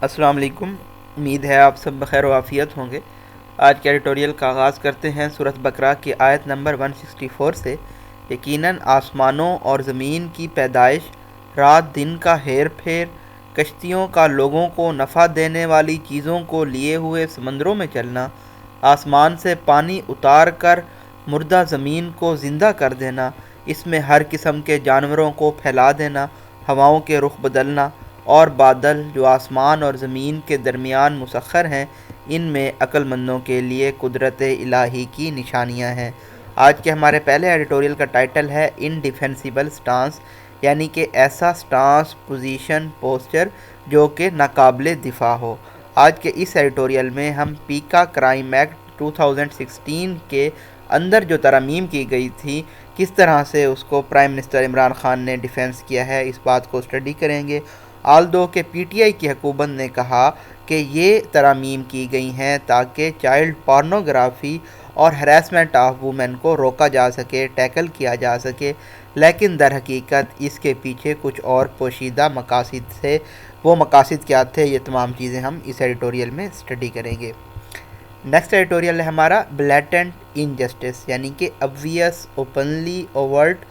السلام علیکم۔ امید ہے آپ سب بخیر و عافیت ہوں گے۔ آج کے ایڈیٹوریل کا آغاز کرتے ہیں سورۃ بقرہ کی آیت نمبر 164 سے۔ یقیناً آسمانوں اور زمین کی پیدائش، رات دن کا ہیر پھیر، کشتیوں کا لوگوں کو نفع دینے والی چیزوں کو لیے ہوئے سمندروں میں چلنا، آسمان سے پانی اتار کر مردہ زمین کو زندہ کر دینا، اس میں ہر قسم کے جانوروں کو پھیلا دینا، ہواؤں کے رخ بدلنا اور بادل جو آسمان اور زمین کے درمیان مسخر ہیں، ان میں عقل مندوں کے لیے قدرت الہی کی نشانیاں ہیں۔ آج کے ہمارے پہلے ایڈیٹوریل کا ٹائٹل ہے انڈیفینسیبل سٹانس، یعنی کہ ایسا سٹانس، پوزیشن، پوسچر جو کہ ناقابل دفاع ہو۔ آج کے اس ایڈیٹوریل میں ہم پیکا کرائم ایکٹ 2016 کے اندر جو ترامیم کی گئی تھی، کس طرح سے اس کو پرائم منسٹر عمران خان نے ڈیفینس کیا ہے، اس بات کو اسٹڈی کریں گے۔ آلدو کہ پی ٹی آئی کی حکومت نے کہا کہ یہ ترامیم کی گئی ہیں تاکہ چائلڈ پارنوگرافی اور ہراسمنٹ آف وومن کو روکا جا سکے، ٹیکل کیا جا سکے، لیکن در حقیقت اس کے پیچھے کچھ اور پوشیدہ مقاصد تھے۔ وہ مقاصد کیا تھے، یہ تمام چیزیں ہم اس ایڈیٹوریل میں اسٹڈی کریں گے۔ نیکسٹ ایڈیٹوریل ہے ہمارا بلیٹنٹ انجسٹس، یعنی کہ obvious، اوپنلی اوورٹ،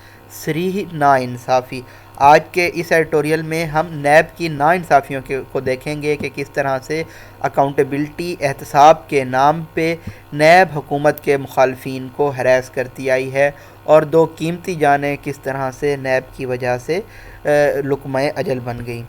صریح ناانصافی۔ آج کے اس ایڈیٹوریل میں ہم نیب کی ناانصافیوں کو دیکھیں گے کہ کس طرح سے اکاؤنٹیبلٹی، احتساب کے نام پہ نیب حکومت کے مخالفین کو ہراس کرتی آئی ہے، اور دو قیمتی جانیں کس طرح سے نیب کی وجہ سے لقمہ اجل بن گئیں۔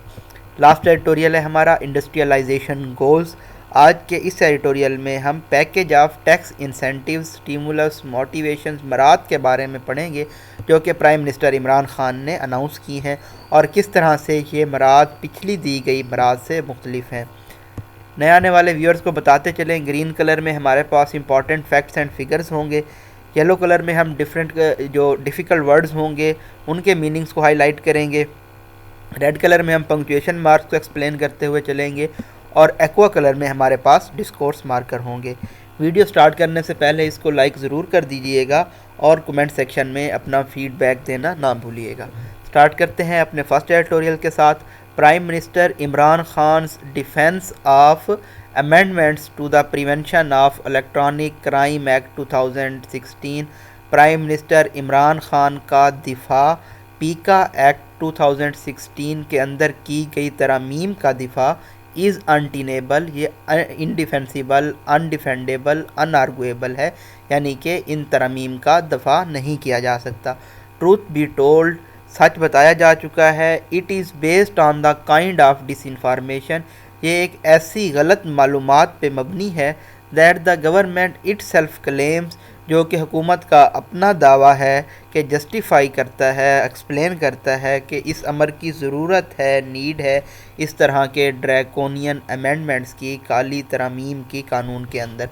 لاسٹ ایڈیٹوریل ہے ہمارا انڈسٹریلائزیشن گولز۔ آج کے اس ایڈیٹوریل میں ہم package of tax incentives, stimulus, motivations, مراد کے بارے میں پڑھیں گے جو کہ پرائم منسٹر عمران خان نے اناؤنس کی ہیں، اور کس طرح سے یہ مراد پچھلی دی گئی مراد سے مختلف ہیں۔ نئے آنے والے ویورز کو بتاتے چلیں، گرین کلر میں ہمارے پاس امپورٹنٹ فیکٹس اینڈ فگرز ہوں گے، یلو کلر میں ہم جو ڈیفیکلٹ ورڈز ہوں گے ان کے میننگز کو ہائی لائٹ کریں گے، ریڈ کلر میں ہم پنکچویشن مارکس کو ایکسپلین کرتے ہوئے چلیں گے، اور ایکوا کلر میں ہمارے پاس ڈسکورس مارکر ہوں گے۔ ویڈیو سٹارٹ کرنے سے پہلے اس کو لائک ضرور کر دیجئے گا اور کمنٹ سیکشن میں اپنا فیڈ بیک دینا نہ بھولیے گا۔ سٹارٹ کرتے ہیں اپنے فرسٹ ایڈیٹوریل کے ساتھ، prime minister Imran Khan's defence of amendments to the prevention of electronic crime act 2016۔ Prime minister Imran Khan کا دفاع پیکا ایکٹ 2016 کے اندر کی گئی ترامیم کا دفاع از انٹینیبل، یہ انڈیفینسیبل، انڈیفینڈیبل، ان آرگویبل ہے، یعنی کہ ان ترامیم کا دفاع نہیں کیا جا سکتا۔ ٹروتھ بی ٹولڈ، سچ بتایا جا چکا ہے۔ It is based on the kind of disinformation, یہ ایک ایسی غلط معلومات پہ مبنی ہے، that the government itself claims, جو کہ حکومت کا اپنا دعویٰ ہے کہ جسٹیفائی کرتا ہے، ایکسپلین کرتا ہے کہ اس امر کی ضرورت ہے، نیڈ ہے، اس طرح کے ڈریکونین امینڈمنٹس کی، کالی ترامیم کی قانون کے اندر۔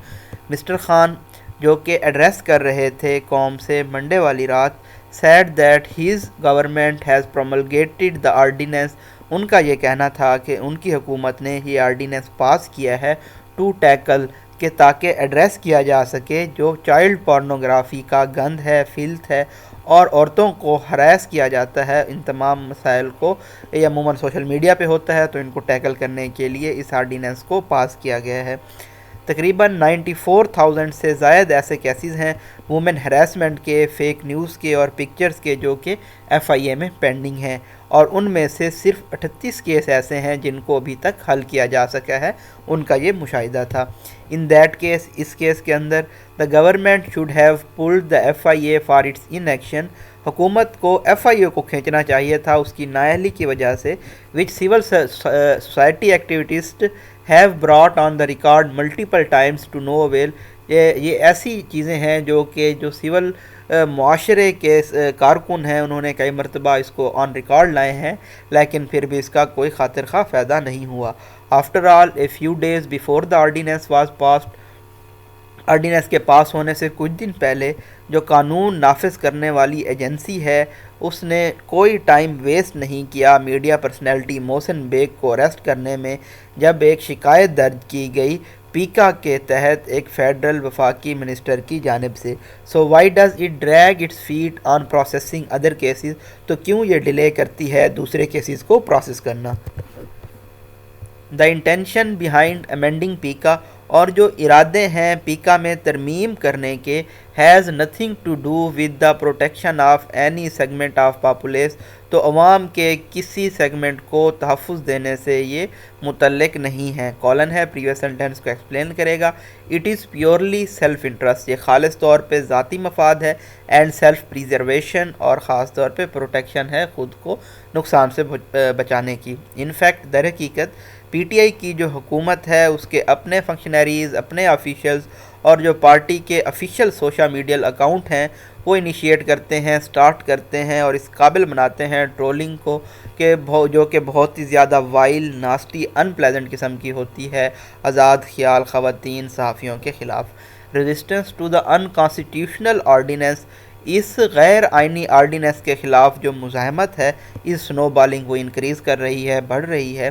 مسٹر خان جو کہ ایڈریس کر رہے تھے قوم سے منڈے والی رات، said that has government has promulgated the ordinance, ان کا یہ کہنا تھا کہ ان کی حکومت نے یہ آرڈیننس پاس کیا ہے ٹو ٹیکل، کہ تاکہ ایڈریس کیا جا سکے جو چائلڈ پورنوگرافی کا گند ہے، فلتھ ہے، اور عورتوں کو ہراس کیا جاتا ہے۔ ان تمام مسائل کو یہ عموماً سوشل میڈیا پہ ہوتا ہے، تو ان کو ٹیکل کرنے کے لیے اس آرڈیننس کو پاس کیا گیا ہے۔ تقریباً 94,000 سے زائد ایسے کیسز ہیں وومن ہراسمنٹ کے، فیک نیوز کے اور پکچرز کے جو کہ ایف آئی اے میں پینڈنگ ہیں، اور ان میں سے صرف 38 کیس ایسے ہیں جن کو ابھی تک حل کیا جا سکا ہے، ان کا یہ مشاہدہ تھا۔ ان دیٹ کیس، اس کیس کے اندر، the government should have pulled the F I A for its inaction, حکومت کو ایف آئی اے کو کھینچنا چاہیے تھا اس کی نااہلی کی وجہ سے، which civil society activist have brought on the record multiple times to no avail, یہ ایسی چیزیں ہیں جو سول معاشرے کے کارکن ہیں، انہوں نے کئی مرتبہ اس کو آن ریکارڈ لائے ہیں، لیکن پھر بھی اس کا کوئی خاطر خواہ فائدہ نہیں ہوا۔ After all, a few days before the ordinance was passed, ordinance کے پاس ہونے سے کچھ دن پہلے جو قانون نافذ کرنے والی ایجنسی ہے اس نے کوئی ٹائم ویسٹ نہیں کیا میڈیا پرسنالٹی محسن بیگ کو اریسٹ کرنے میں، جب ایک شکایت درج کی گئی پیکا کے تحت ایک فیڈرل وفاقی منسٹر کی جانب سے۔ So why does it drag its feet on processing other cases, تو کیوں یہ ڈیلے کرتی ہے دوسرے کیسز کو پروسیس کرنا۔ دا انٹینشن بیہائنڈ امینڈنگ پیکا، اور جو ارادے ہیں پیکا میں ترمیم کرنے کے، has nothing to do with the protection of any segment of populace, تو عوام کے کسی سیگمنٹ کو تحفظ دینے سے یہ متعلق نہیں ہے۔ کالن ہے پریویس سینٹینس کو ایکسپلین کرے گا۔ It is purely self interest, یہ خالص طور پہ ذاتی مفاد ہے، اینڈ سیلف پریزرویشن، اور خاص طور پہ پروٹیکشن ہے خود کو نقصان سے بچانے کی۔ ان فیکٹ در حقیقت پی ٹی آئی کی جو حکومت ہے اس کے اپنے فنکشنریز، اپنے آفیشلز، اور جو پارٹی کے آفیشیل سوشل میڈیا اکاؤنٹ ہیں وہ انیشیٹ کرتے ہیں، سٹارٹ کرتے ہیں اور اس قابل بناتے ہیں ٹرولنگ کو، جو کہ بہت ہی زیادہ وائل، ناسٹی، ان پلیزنٹ قسم کی ہوتی ہے آزاد خیال خواتین صحافیوں کے خلاف۔ Resistance to the unconstitutional ordinance, اس غیر آئینی آرڈیننس کے خلاف جو مزاحمت ہے، اس سنو بالنگ وہ انکریز کر رہی ہے، بڑھ رہی ہے۔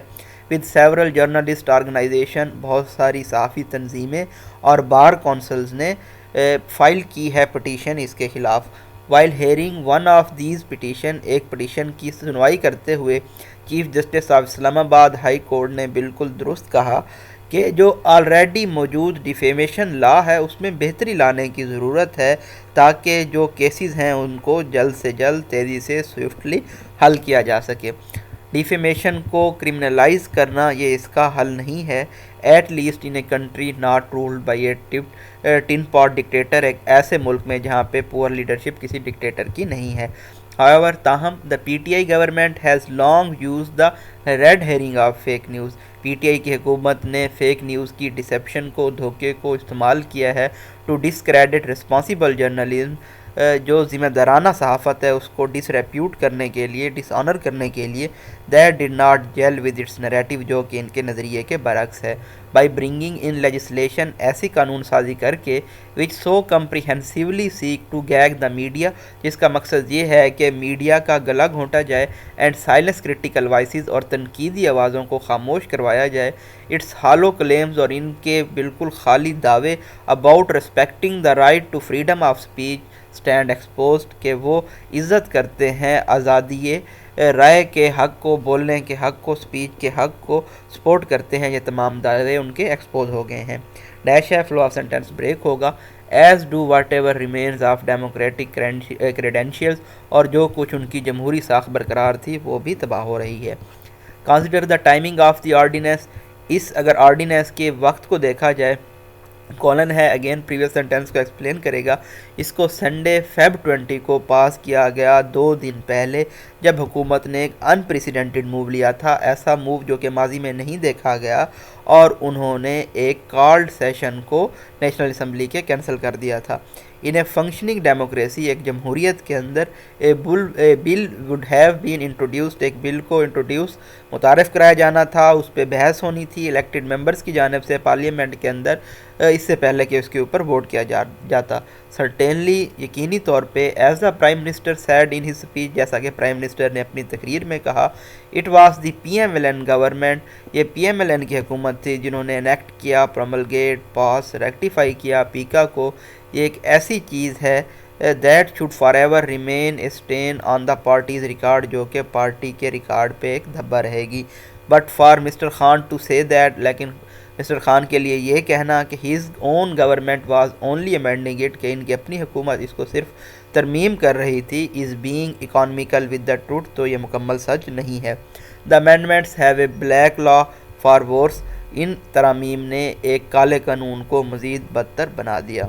ود سیورل جرنلسٹ آرگنائزیشن، بہت ساری صحافی تنظیمیں اور بار کونسلز نے فائل کی ہے پٹیشن اس کے خلاف۔ While hearing one of these petition, ایک پٹیشن کی سنوائی کرتے ہوئے چیف جسٹس آف اسلام آباد ہائی کورٹ نے بالکل درست کہا کہ جو آلریڈی موجود ڈیفیمیشن لا ہے اس میں بہتری لانے کی ضرورت ہے، تاکہ جو کیسز ہیں ان کو جلد سے جلد، تیزی سے، سوئفٹلی حل کیا جا سکے۔ ڈیفیمیشن کو کرمنلائز کرنا یہ اس کا حل نہیں ہے، at least in a country not ruled by a tin pot dictator, ایک ایسے ملک میں جہاں پہ پور لیڈرشپ کسی ڈکٹیٹر کی نہیں ہے۔ However، تاہم the PTI government has long used the red herring of fake news، P T I کی حکومت نے فیک نیوز کی ڈسیپشن کو، دھوکے کو استعمال کیا ہے ٹو ڈسکریڈٹ ریسپانسیبل جرنلزم، جو ذمہ دارانہ صحافت ہے اس کو ڈس ریپیوٹ کرنے کے لیے، ڈس آنر کرنے کے لیے، that did not gel with its narrative, جو کہ ان کے نظریے کے برعکس ہے۔ بائی برنگنگ ان لیجسلیشن، ایسی قانون سازی کر کے، which so comprehensively seek to gag the media, جس کا مقصد یہ ہے کہ میڈیا کا گلا گھونٹا جائے، اینڈ سائلنس کریٹیکل وائسز، اور تنقیدی آوازوں کو خاموش کروایا جائے، اٹس ہالو کلیمز، اور ان کے بالکل خالی دعوے، about respecting the right to freedom of speech stand exposed, کہ وہ عزت کرتے ہیں آزادی رائے کے حق کو، بولنے کے حق کو، اسپیچ کے حق کو سپورٹ کرتے ہیں، یہ تمام دعوے ان کے ایکسپوز ہو گئے ہیں۔ ڈیش ہے، فلو آف سینٹینس بریک ہوگا۔ As do what ever remains of democratic credentials, اور جو کچھ ان کی جمہوری ساکھ برقرار تھی وہ بھی تباہ ہو رہی ہے۔ Consider the timing of the ordinance, اس اگر آرڈیننس کے وقت کو دیکھا جائے، کالن ہے اگین پریویس سینٹینس کو ایکسپلین کرے گا۔ اس کو سنڈے فیب 20 کو پاس کیا گیا، 2 دن پہلے، جب حکومت نے ایک انپریسیڈنٹڈ موو لیا تھا، ایسا موو جو کہ ماضی میں نہیں دیکھا گیا، اور انہوں نے ایک کالڈ سیشن کو نیشنل اسمبلی کے کینسل کر دیا تھا۔ ان اے فنکشننگ ڈیموکریسی، ایک جمہوریت کے اندر، اے بل وڈ ہیو بین انٹروڈیوسڈ، ایک بل کو متعارف کرایا جانا تھا، اس پہ بحث ہونی تھی الیکٹڈ ممبرز کی جانب سے پارلیمنٹ کے اندر، اس سے پہلے کہ اس کے اوپر ووٹ کیا جاتا۔ سرٹینلی، یقینی طور پہ، as the prime minister said in his speech, جیسا کہ پرائم منسٹر نے اپنی تقریر میں کہا، it was the P M L N government, یہ پی ایم ایل این کی حکومت تھی جنہوں نے انیکٹ کیا، پروملگیٹ، پاس، ریکٹیفائی کیا پیکا کو۔ یہ ایک ایسی چیز ہے that should forever remain a stain on the party's record, جو کہ پارٹی کے ریکارڈ پہ ایک دھبا رہے گی۔ But for mister Khan to say that, لیکن مسٹر خان کے لیے یہ کہنا کہ his own government was only amending it, کہ ان کی اپنی حکومت اس کو صرف ترمیم کر رہی تھی، is being economical with the truth, تو یہ مکمل سچ نہیں ہے۔ The amendments have a black law for worse, ان ترامیم نے ایک کالے قانون کو مزید بدتر بنا دیا۔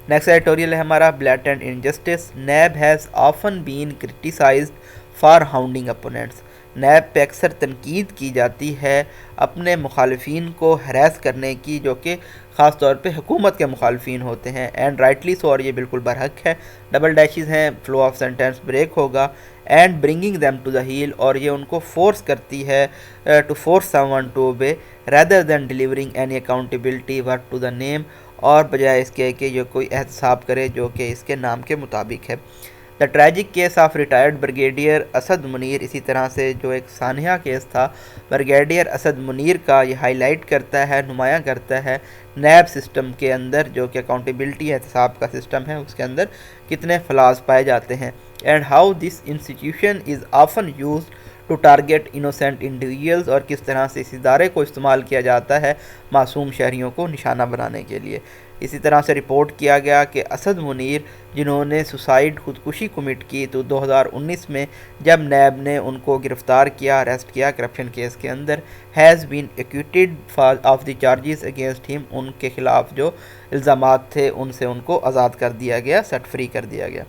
نیکسٹ ایڈیٹوریل ہے ہمارا blatant injustice, NAB has often been criticised for hounding opponents, NAB پہ اکثر تنقید کی جاتی ہے اپنے مخالفین کو ہراس کرنے کی، جو کہ خاص طور پہ حکومت کے مخالفین ہوتے ہیں، اینڈ رائٹلی سو، اور یہ بالکل برحق ہے۔ ڈبل ڈیشز ہیں، فلو آف سینٹینس بریک ہوگا۔ And bringing them to the heel, اور یہ ان کو فورس کرتی ہے to force someone to obey rather than delivering any accountability work to the name, اور بجائے اس کے کہ یہ کوئی احتساب کرے جو کہ اس کے نام کے مطابق ہے۔ The tragic case of retired brigadier Asad Munir, اسی طرح سے جو ایک سانحہ کیس تھا بریگیڈیئر اسد منیر کا، یہ ہائی لائٹ کرتا ہے، نمایاں کرتا ہے نیب سسٹم کے اندر، جو کہ اکاؤنٹیبلٹی احتساب کا سسٹم ہے، اس کے اندر کتنے فلاز پائے جاتے ہیں، and how this institution is often used to target innocent individuals, اور کس طرح سے اس ادارے کو استعمال کیا جاتا ہے معصوم شہریوں کو نشانہ بنانے کے لیے۔ اسی طرح سے رپورٹ کیا گیا کہ اسد منیر، جنہوں نے سوسائڈ خودکشی کمٹ کی، تو 2019 میں جب نیب نے ان کو گرفتار کیا، اریسٹ کیا کرپشن کیس کے اندر، has been acquitted of the charges against him, ان کے خلاف جو الزامات تھے ان سے ان کو آزاد کر دیا گیا، سیٹ فری کر دیا گیا۔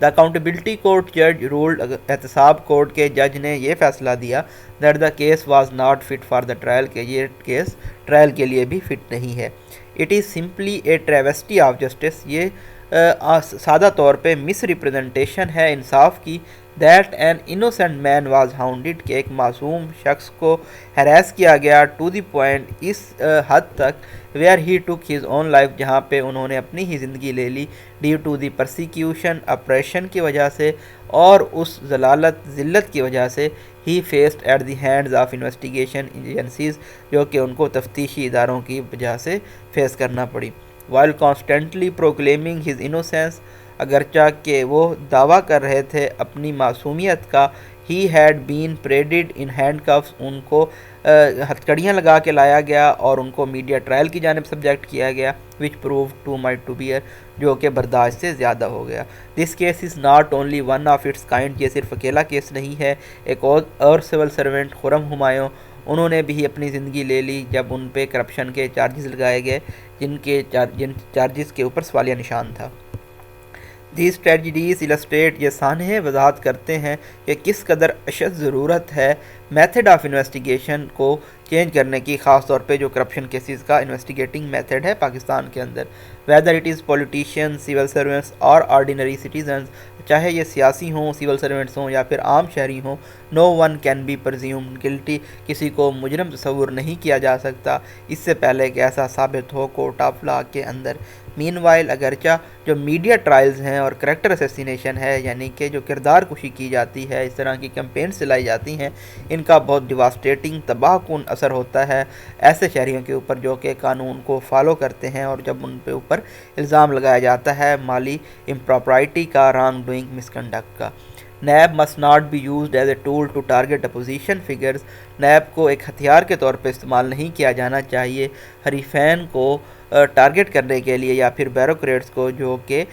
دا اکاؤنٹیبلٹی کورٹ جج رولڈ، احتساب کورٹ کے جج نے یہ فیصلہ دیا that the case was not fit for the trial, کہ یہ کیس ٹرائل کے لیے بھی فٹ نہیں ہے۔ It is simply a travesty of justice, یہ سادہ طور پہ مس ریپرزنٹیشن ہے انصاف کی، that an innocent man was hounded, کہ ایک معصوم شخص کو ہیریس کیا گیا، ٹو دی پوائنٹ، اس حد تک، where he took his own life, جہاں پہ انہوں نے اپنی ہی زندگی لے لی، due to the persecution, oppression کی وجہ سے، اور اس ذلت کی وجہ سے، he faced at the hands of investigation agencies, جو کہ ان کو تفتیشی اداروں کی وجہ سے فیس کرنا پڑی۔ وائل کانسٹنٹلی پروکلیمنگ ہز انوسینس، اگرچہ کہ وہ دعویٰ کر رہے تھے اپنی معصومیت کا، he had been paraded in handcuffs, ان کو ہتھکڑیاں لگا کے لایا گیا اور ان کو میڈیا ٹرائل کی جانب سبجیکٹ کیا گیا، which prove to much to bear, جو کہ برداشت سے زیادہ ہو گیا۔ This case is not only one of its kind, یہ صرف اکیلا کیس نہیں ہے۔ ایک اور سول سرونٹ خرم ہمایوں، انہوں نے بھی اپنی زندگی لے لی جب ان پہ کرپشن کے چارجز لگائے گئے، جن چارجز کے اوپر سوالیہ نشان تھا۔ دیز ٹریجڈیز السٹریٹ، یہ سانحے وضاحت کرتے ہیں کہ کس قدر اشد ضرورت ہے میتھڈ آف انویسٹیگیشن کو چینج کرنے کی، خاص طور پہ جو کرپشن کیسز کا انویسٹیگیٹنگ میتھڈ ہے پاکستان کے اندر۔ Whether it is politician, civil servants اور آرڈینری سٹیزنز، چاہے یہ سیاسی ہوں، سول سروینٹس ہوں یا پھر عام شہری ہوں، نو ون کین بی پرزیومڈ گلٹی، کسی کو مجرم تصور نہیں کیا جا سکتا اس سے پہلے کہ ایسا ثابت ہو کورٹ آف لا کے اندر۔ مین وائل، اگرچہ جو میڈیا ٹرائلز ہیں اور کریکٹر اسیسینیشن ہے، یعنی کہ جو کردار کشی کی جاتی ہے، اس طرح کی کیمپینز چلائی جاتی ہیں، ان کا بہت ڈیواسٹیٹنگ، تباہ کن اثر ہوتا ہے ایسے شہریوں کے اوپر جو کہ قانون کو فالو کرتے ہیں، اور جب ان پہ اوپر الزام لگایا جاتا ہے مالی امپراپرائٹی کا، رانگ ڈوئنگ، مس کنڈکٹ کا۔ NAB must not be used as a tool to target opposition figures, NAB کو ایک ہتھیار کے طور پہ استعمال نہیں کیا جانا چاہیے حریفین کو ٹارگیٹ کرنے کے لیے، یا پھر بیوروکریٹس کو جو کہ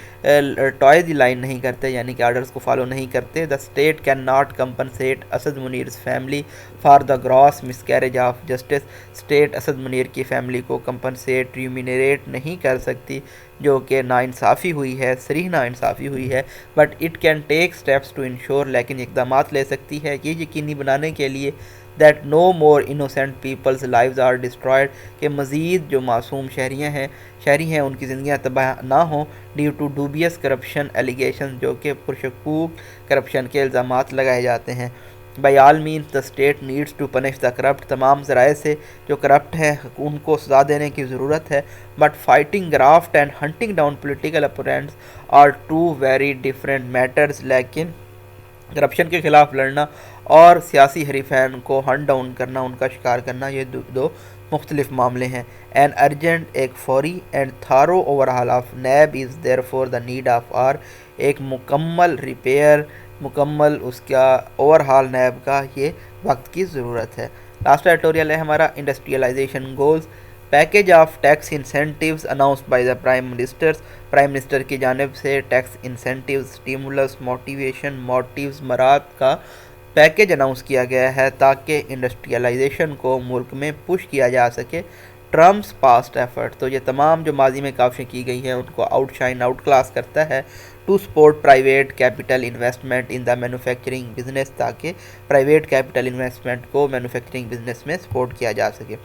ٹوائے دی لائن نہیں کرتے، یعنی کہ آرڈرز کو فالو نہیں کرتے۔ The state can not compensate Asad Munir's family for the gross miscarriage of justice, state Asad Munir کی فیملی کو کمپنسیٹ، ریمینیریٹ نہیں کر سکتی جو کہ ناانصافی ہوئی ہے، صریح ناانصافی ہوئی ہے، but it can take steps to ensure, لیکن اقدامات لے سکتی ہے یہ یقینی بنانے کے لیے that no more innocent people's lives are destroyed, کہ مزید جو معصوم شہری ہیں ان کی زندگیاں تباہ نہ ہوں، due to dubious corruption allegation, جو کہ پرشکوک کرپشن کے الزامات لگائے جاتے ہیں۔ By all means the state needs to punish the corrupt, تمام ذرائع سے جو کرپٹ ہیں ان کو سزا دینے کی ضرورت ہے، but fighting graft and hunting down political opponents are two very different matters, لیکن کرپشن کے خلاف لڑنا اور سیاسی حریفین کو ہنٹ ڈاؤن کرنا، ان کا شکار کرنا، یہ دو مختلف معاملے ہیں۔ این ارجنٹ، ایک فوری and thorough overhaul of NAB is there for the need of hour, ایک مکمل ریپیئر، مکمل اس کا اوورہال نیب کا یہ وقت کی ضرورت ہے۔ لاسٹ ایڈیٹوریل ہے ہمارا industrialisation goals, package of tax incentives announced by the prime ministers, prime minister کی جانب سے tax incentives, stimulus, motivation, motives, مراد کا پیکیج اناؤنس کیا گیا ہے تاکہ انڈسٹریلائزیشن کو ملک میں پش کیا جا سکے۔ ٹرمپس پاسٹ ایفرٹ، تو یہ تمام جو ماضی میں کاوشیں کی گئی ہیں ان کو آؤٹ کلاس کرتا ہے، to support private capital investment in the manufacturing business, تاکہ پرائیویٹ کیپٹل انویسٹمنٹ کو مینوفیکچرنگ بزنس میں سپورٹ کیا جا سکے۔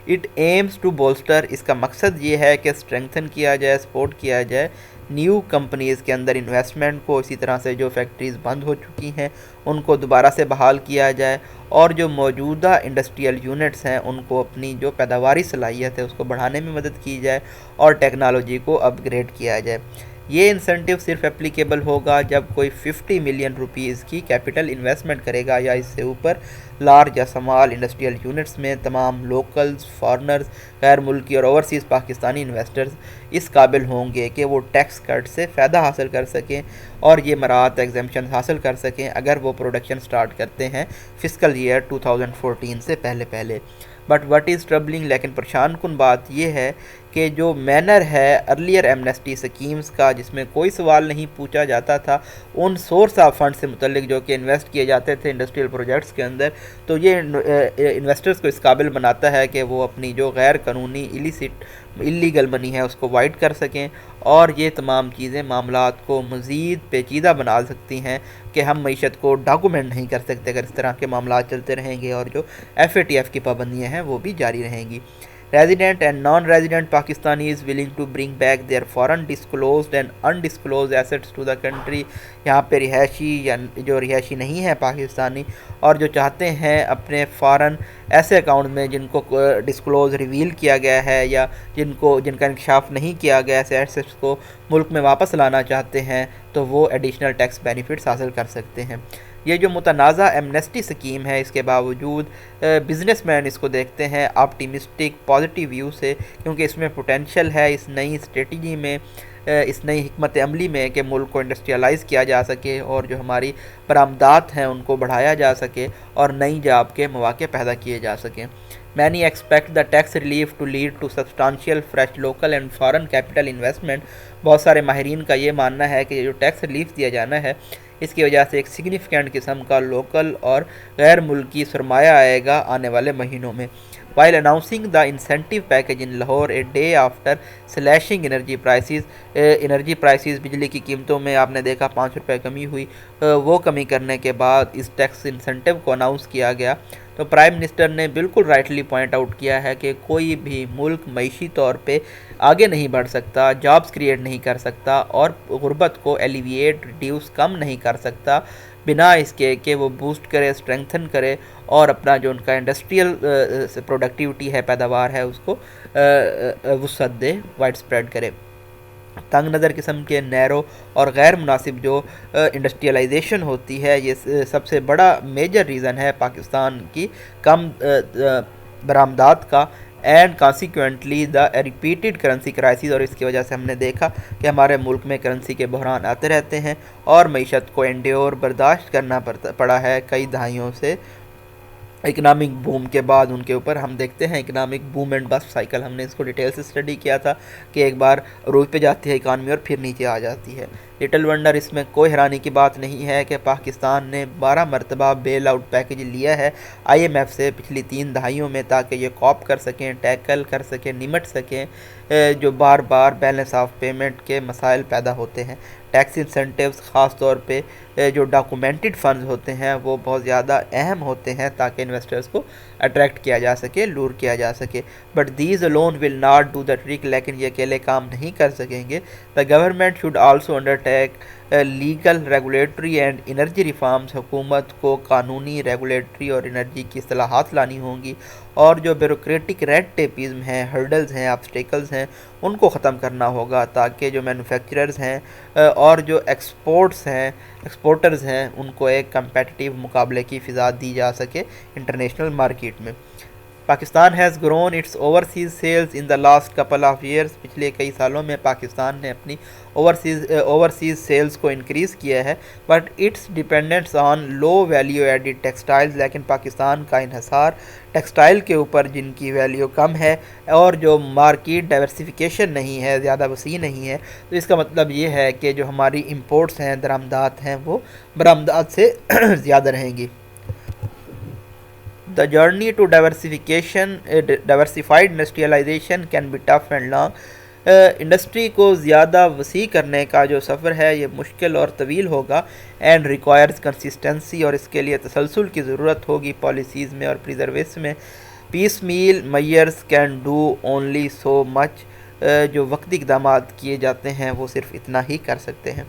اٹ ایمز ٹو بولسٹر، اس کا مقصد یہ ہے کہ اسٹرینگتھن کیا جائے، سپورٹ کیا جائے نیو کمپنیز کے اندر انویسٹمنٹ کو، اسی طرح سے جو فیکٹریز بند ہو چکی ہیں ان کو دوبارہ سے بحال کیا جائے، اور جو موجودہ انڈسٹریل یونٹس ہیں ان کو اپنی جو پیداواری صلاحیت ہے اس کو بڑھانے میں مدد کی جائے، اور ٹیکنالوجی کو اپ گریڈ کیا جائے۔ یہ انسینٹیو صرف اپلیکیبل ہوگا جب کوئی 50 ملین روپیز کی کیپٹل انویسٹمنٹ کرے گا یا اس سے اوپر لارج یا سمال انڈسٹریل یونٹس میں تمام لوکلز، فارنرز، غیر ملکی اور اوورسیز پاکستانی انویسٹرز اس قابل ہوں گے کہ وہ ٹیکس کٹ سے فائدہ حاصل کر سکیں اور یہ مراعات ایگزیمپشن حاصل کر سکیں اگر وہ پروڈکشن سٹارٹ کرتے ہیں فسکل ایئر 2014 سے پہلے۔ بٹ وٹ از ٹربلنگ، لیکن پریشان کن بات یہ ہے کہ جو مینر ہے ارلیئر ایمنیسٹی سکیمز کا، جس میں کوئی سوال نہیں پوچھا جاتا تھا ان سورس آف فنڈ سے متعلق جو کہ انویسٹ کیے جاتے تھے انڈسٹریل پروجیکٹس کے اندر، تو یہ انویسٹرز کو اس قابل بناتا ہے کہ وہ اپنی جو غیر قانونی اللیگل منی ہے اس کو وائٹ کر سکیں، اور یہ تمام چیزیں معاملات کو مزید پیچیدہ بنا سکتی ہیں کہ ہم معیشت کو ڈاکومنٹ نہیں کر سکتے اگر اس طرح کے معاملات چلتے رہیں گے، اور جو FATF کی پابندیاں ہیں وہ بھی جاری رہیں گی۔ Resident and non-resident Pakistanis willing to bring back their foreign disclosed and undisclosed assets to the country، یہاں پہ رہائشی یا جو رہائشی نہیں ہے پاکستانی اور جو چاہتے ہیں اپنے فارن ایسے اکاؤنٹ میں جن کو ڈسکلوز ریویل کیا گیا ہے یا جن کا انکشاف نہیں کیا گیا ایسے ایسیٹس کو ملک میں واپس لانا چاہتے ہیں تو وہ ایڈیشنل ٹیکس بینیفٹس حاصل کر سکتے ہیں۔ یہ جو متنازع ایمنیسٹی سکیم ہے اس کے باوجود بزنس مین اس کو دیکھتے ہیں آپٹیمسٹک پازیٹیو ویو سے، کیونکہ اس میں پوٹینشل ہے اس نئی اسٹریٹجی میں، اس نئی حکمت عملی میں کہ ملک کو انڈسٹریلائز کیا جا سکے اور جو ہماری برآمدات ہیں ان کو بڑھایا جا سکے اور نئی جاب کے مواقع پیدا کیے جا سکیں۔ Many expect the tax relief to lead to substantial fresh local and foreign capital investment۔ بہت سارے ماہرین کا یہ ماننا ہے کہ جو ٹیکس ریلیف دیا جانا ہے اس کی وجہ سے ایک سگنیفیکنٹ قسم کا لوکل اور غیر ملکی سرمایہ آئے گا آنے والے مہینوں میں۔ While announcing the incentive package in Lahore a day after slashing energy prices بجلی کی قیمتوں میں آپ نے دیکھا 5 روپے کمی ہوئی، وہ کمی کرنے کے بعد اس ٹیکس انسینٹیو کو اناؤنس کیا گیا، تو پرائم منسٹر نے بالکل رائٹلی پوائنٹ آؤٹ کیا ہے کہ کوئی بھی ملک معیشی طور پہ آگے نہیں بڑھ سکتا، جابز کریٹ نہیں کر سکتا اور غربت کو ایلیویٹ ریڈیوس کم نہیں کر سکتا بنا اس کے کہ وہ بوسٹ کرے، اسٹرینگتھن کرے اور اپنا جو ان کا انڈسٹریل پروڈکٹیوٹی ہے، پیداوار ہے، اس کو وسعت دے، وائڈ اسپریڈ کرے۔ تنگ نظر قسم کے نیرو اور غیر مناسب جو انڈسٹریلائزیشن ہوتی ہے یہ سب سے بڑا میجر ریزن ہے پاکستان کی کم برآمدات کا، and consequently the repeated currency crisis, اور اس کی وجہ سے ہم نے دیکھا کہ ہمارے ملک میں کرنسی کے بحران آتے رہتے ہیں اور معیشت کو انڈیور برداشت کرنا پڑا ہے کئی دہائیوں سے۔ اکنامک بوم کے بعد ان کے اوپر ہم دیکھتے ہیں economic boom and bust cycle, ہم نے اس کو ڈیٹیل سے اسٹڈی کیا تھا کہ ایک بار عروج پہ جاتی ہے اکانومی اور پھر نیچے آ جاتی ہے۔ لٹل ونڈر اس میں کوئی حیرانی کی بات نہیں ہے کہ پاکستان نے 12 مرتبہ بیل آؤٹ پیکج لیا ہے IMF سے پچھلی 3 دہائیوں میں، تاکہ یہ کوپ کر سکیں، ٹیکل کر سکیں، نمٹ سکیں جو بار بار بیلنس آف پیمنٹ کے مسائل پیدا ہوتے ہیں۔ ٹیکس انسینٹیوز خاص طور پہ جو ڈاکومنٹڈ فنڈز ہوتے ہیں وہ بہت زیادہ اہم ہوتے ہیں تاکہ انویسٹرز کو اٹریکٹ کیا جا سکے، لور کیا جا سکے، but these alone will not do the trick، لیکن یہ اکیلے کام نہیں کر سکیں گے۔ The government should also undertake legal regulatory and energy reforms, حکومت کو قانونی، ریگولیٹری اور انرجی کی اصلاحات لانی ہوں گی، اور جو بیوروکریٹک ریڈ ٹیپزم ہیں، ہرڈلز ہیں، آبسٹیکلز ہیں، ان کو ختم کرنا ہوگا تاکہ جو مینوفیکچررز ہیں اور جو ایکسپورٹرز ہیں ان کو ایک کمپیٹیٹیو مقابلے کی فضا دی جا سکے انٹرنیشنل مارکیٹ میں۔ Pakistan has grown its overseas sales in the last couple of years, پچھلے کئی سالوں میں پاکستان نے اپنی اوورسیز سیلز کو انکریز کیا ہے، but its dependents on low value added textiles, لیکن پاکستان کا انحصار ٹیکسٹائل کے اوپر جن کی ویلیو کم ہے اور جو مارکیٹ ڈائیورسیفیکیشن نہیں ہے، زیادہ وسیع نہیں ہے، تو اس کا مطلب یہ ہے کہ جو ہماری امپورٹس ہیں، درآمدات ہیں، وہ برآمدات سے زیادہ رہیں گی۔ The journey to diversified industrialization can be tough and long۔ Industry کو زیادہ وسیع کرنے کا جو سفر ہے یہ مشکل اور طویل ہوگا، اینڈ ریکوائرز کنسسٹنسی، اور اس کے لیے تسلسل کی ضرورت ہوگی پالیسیز میں اور پریزرویشن میں۔ Piecemeal measures can do only so much, جو وقتی اقدامات کیے جاتے ہیں وہ صرف اتنا ہی کر سکتے ہیں۔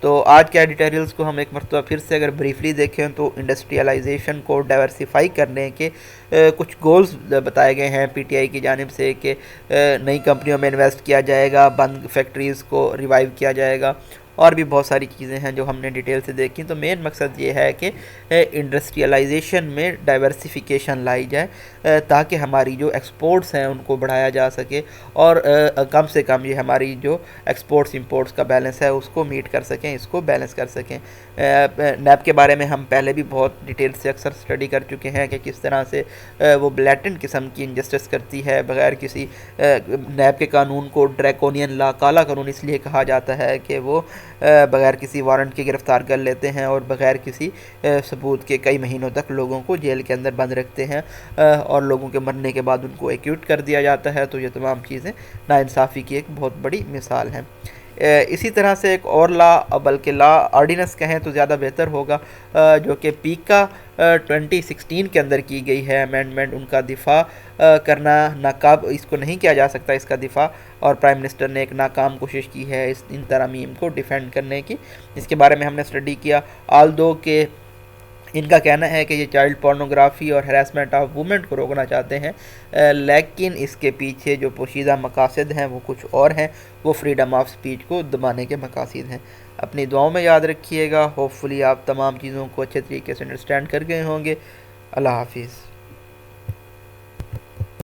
تو آج کے ایڈیٹوریلز کو ہم ایک مرتبہ پھر سے اگر بریفلی دیکھیں تو انڈسٹریلائزیشن کو ڈائیورسیفائی کرنے کے کچھ گولز بتائے گئے ہیں پی ٹی آئی کی جانب سے کہ نئی کمپنیوں میں انویسٹ کیا جائے گا، بند فیکٹریز کو ریوائیو کیا جائے گا، اور بھی بہت ساری چیزیں ہیں جو ہم نے ڈیٹیل سے دیکھی. تو مین مقصد یہ ہے کہ انڈسٹریلائزیشن میں ڈائیورسیفیکیشن لائی جائے تاکہ ہماری جو ایکسپورٹس ہیں ان کو بڑھایا جا سکے، اور کم سے کم یہ ہماری جو ایکسپورٹس امپورٹس کا بیلنس ہے اس کو میٹ کر سکیں، اس کو بیلنس کر سکیں. نیب کے بارے میں ہم پہلے بھی بہت ڈیٹیل سے اکثر اسٹڈی کر چکے ہیں کہ کس طرح سے وہ بلیٹنٹ قسم کی انجسٹس کرتی ہے بغیر کسی نیب کے قانون کو ڈریکونین لا، کالا قانون اس لیے کہا جاتا ہے کہ وہ بغیر کسی وارنٹ کے گرفتار کر لیتے ہیں اور بغیر کسی ثبوت کے کئی مہینوں تک لوگوں کو جیل کے اندر بند رکھتے ہیں، اور لوگوں کے مرنے کے بعد ان کو ایکیوٹ کر دیا جاتا ہے. تو یہ تمام چیزیں ناانصافی کی ایک بہت بڑی مثال ہیں. اسی طرح سے ایک اور لا، بلکہ لا آرڈیننس کہیں تو زیادہ بہتر ہوگا، جو کہ پیکا 2016 کے اندر کی گئی ہے امینڈمنٹ، ان کا دفاع کرنا ناکام، اس کو نہیں کیا جا سکتا اس کا دفاع، اور پرائم منسٹر نے ایک ناکام کوشش کی ہے ان ترامیم کو ڈیفینڈ کرنے کی. اس کے بارے میں ہم نے اسٹڈی کیا. آلدو کہ ان کا کہنا ہے کہ یہ چائلڈ پورنوگرافی اور ہراسمنٹ آف وومن کو روکنا چاہتے ہیں، لیکن اس کے پیچھے جو پوشیدہ مقاصد ہیں وہ کچھ اور ہیں، وہ فریڈم آف سپیچ کو دبانے کے مقاصد ہیں. اپنی دعاؤں میں یاد رکھیے گا. ہوپ فلی آپ تمام چیزوں کو اچھے طریقے سے انڈرسٹینڈ کر گئے ہوں گے. اللہ حافظ.